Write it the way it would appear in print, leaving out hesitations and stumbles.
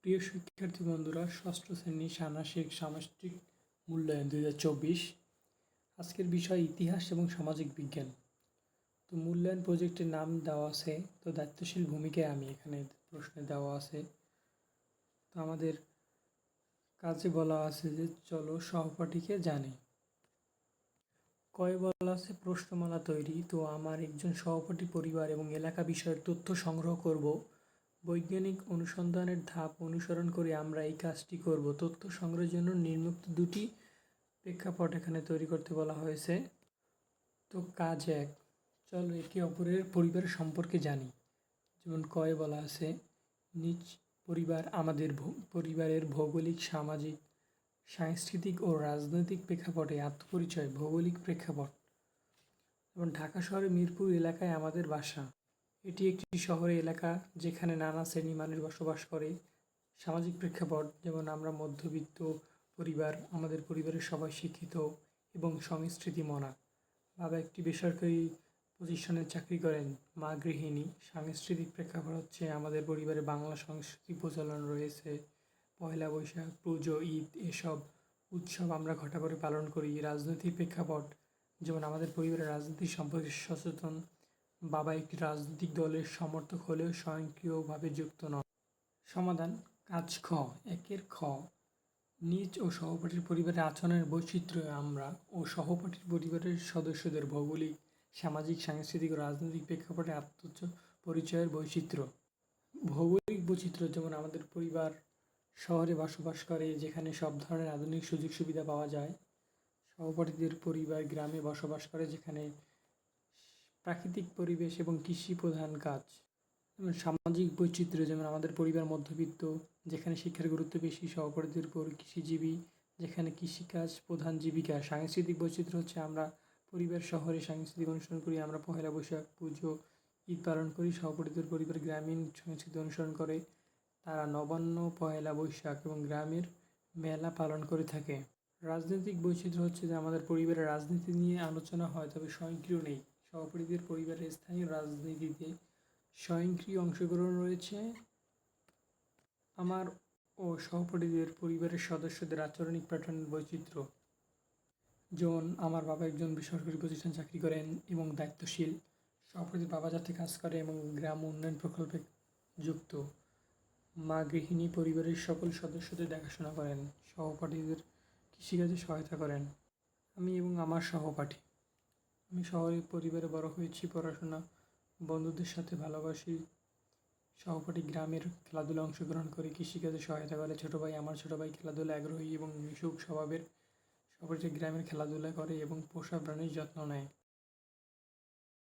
প্রিয় শিক্ষার্থী বন্ধুরা, ষষ্ঠ শ্রেণী ষান্মাসিক সামষ্টিক মূল্যায়ন 2024। আজকের বিষয় ইতিহাস এবং সামাজিক বিজ্ঞান। তো মূল্যায়ন প্রজেক্টের নাম দেওয়া আছে, তো দায়িত্বশীল ভূমিকায় আমি এখানে প্রশ্নে দেওয়া আছে। তো আমাদের কাজে বলা আছে যে চলো সহপাঠীকে জানি। কয়ে বলা আছে প্রশ্নমালা তৈরি। তো আমার একজন সহপাঠী পরিবার এবং এলাকা বিষয়ের তথ্য সংগ্রহ করব। বৈজ্ঞানিক অনুসন্ধানের ধাপ অনুসরণ করে আমরা এই কাজটি করব। তথ্য সংগ্রহের জন্য নিম্নোক্ত দুটি প্রেক্ষাপট এখানে তৈরি করতে বলা হয়েছে। তো কাজ 1, চলো একে অপরের পরিবার সম্পর্কে জানি। যেমন কয়ে বলা আছে নিজ পরিবার আমাদের পরিবারের ভৌগোলিক, সামাজিক, সাংস্কৃতিক ও রাজনৈতিক প্রেক্ষাপটে আত্মপরিচয়। ভৌগোলিক প্রেক্ষাপট, যেমন ঢাকা শহরের মিরপুর এলাকায় আমাদের বাসা। এটি একটি শহরে এলাকা যেখানে নানা শ্রেণী মানুষ বসবাস করে। সামাজিক প্রেক্ষাপট, যেমন আমরা মধ্যবিত্ত পরিবার, আমাদের পরিবারের সবাই শিক্ষিত এবং সংস্কৃতি মনা। বাবা একটি বেসরকারি প্রতিষ্ঠানে চাকরি করেন, মা গৃহিণী। সাংস্কৃতিক প্রেক্ষাপট হচ্ছে আমাদের পরিবারে বাংলা সংস্কৃতি প্রচলন রয়েছে। পয়লা বৈশাখ, পুজো, ঈদ এসব উৎসব আমরা ঘটা করে পালন করি। রাজনৈতিক প্রেক্ষাপট, যেমন আমাদের পরিবারের রাজনীতি সম্পর্কে সচেতন। বাবা একটি রাজনৈতিক দলের সমর্থক হলেও স্বয়ংক্রিয়ভাবে যুক্ত নন। সমাধান। কাজ খ, 1 খ, নিজ ও সহপাঠীর পরিবারের আচরণের বৈচিত্র্য। আমরা ও সহপাঠীর পরিবারের সদস্যদের ভৌগোলিক, সামাজিক, সাংস্কৃতিক ও রাজনৈতিক প্রেক্ষাপটে আত্মপরিচয়ের বৈচিত্র্য। ভৌগোলিক বৈচিত্র্য, যেমন আমাদের পরিবার শহরে বসবাস করে যেখানে সব ধরনের আধুনিক সুযোগ সুবিধা পাওয়া যায়। সহপাঠীদের পরিবার গ্রামে বসবাস করে যেখানে প্রাকৃতিক পরিবেশ এবং কৃষি প্রধান কাজ। যেমন সামাজিক বৈচিত্র্য, যেমন আমাদের পরিবার মধ্যবিত্ত যেখানে শিক্ষার গুরুত্ব বেশি। সহপাঠীদের কৃষিজীবী যেখানে কৃষিকাজ প্রধান জীবিকা। সাংস্কৃতিক বৈচিত্র্য হচ্ছে আমরা পরিবার শহরে সাংস্কৃতিক অনুষ্ঠান করি, আমরা পয়লা বৈশাখ, পুজো, ঈদ পালন করি। সহপাঠীদের পরিবার গ্রামীণ সংস্কৃতি অনুসরণ করে, তারা নবান্ন, পয়লা বৈশাখ এবং গ্রামের মেলা পালন করে থাকে। রাজনৈতিক বৈচিত্র্য হচ্ছে যে আমাদের পরিবারের রাজনীতি নিয়ে আলোচনা হয় তবে স্বয়ংক্রিয় নেই। সহপাঠীদের পরিবারের স্থানীয় রাজনীতিতে স্বয়ংক্রিয় অংশগ্রহণ রয়েছে। আমার ও সহপাঠীদের পরিবারের সদস্যদের আচরণিক প্যাটার্নের বৈচিত্র্য, যেমন আমার বাবা একজন বেসরকারি প্রতিষ্ঠানে চাকরি করেন এবং দায়িত্বশীল। সহপাঠীর বাবা যাতে কাজ করে এবং গ্রাম উন্নয়ন প্রকল্পে যুক্ত। মা গৃহিণী, পরিবারের সকল সদস্যদের দেখাশোনা করেন। সহপাঠীদের কৃষিকাজে সহায়তা করেন। আমি এবং আমার সহপাঠী, আমি শহরে পরিবারে বড় হয়েছি, পড়াশোনা বন্ধুদের সাথে ভালোবাসি। সহপাঠী গ্রামের খেলাধুলায় অংশগ্রহণ করে, কৃষিকাজে সহায়তা করে। আমার ছোটো ভাই খেলাধুলায় আগ্রহী এবং মিশুক স্বভাবের। সহপাঠী গ্রামের খেলাধুলা করে এবং পোষা প্রাণীর যত্ন নেয়।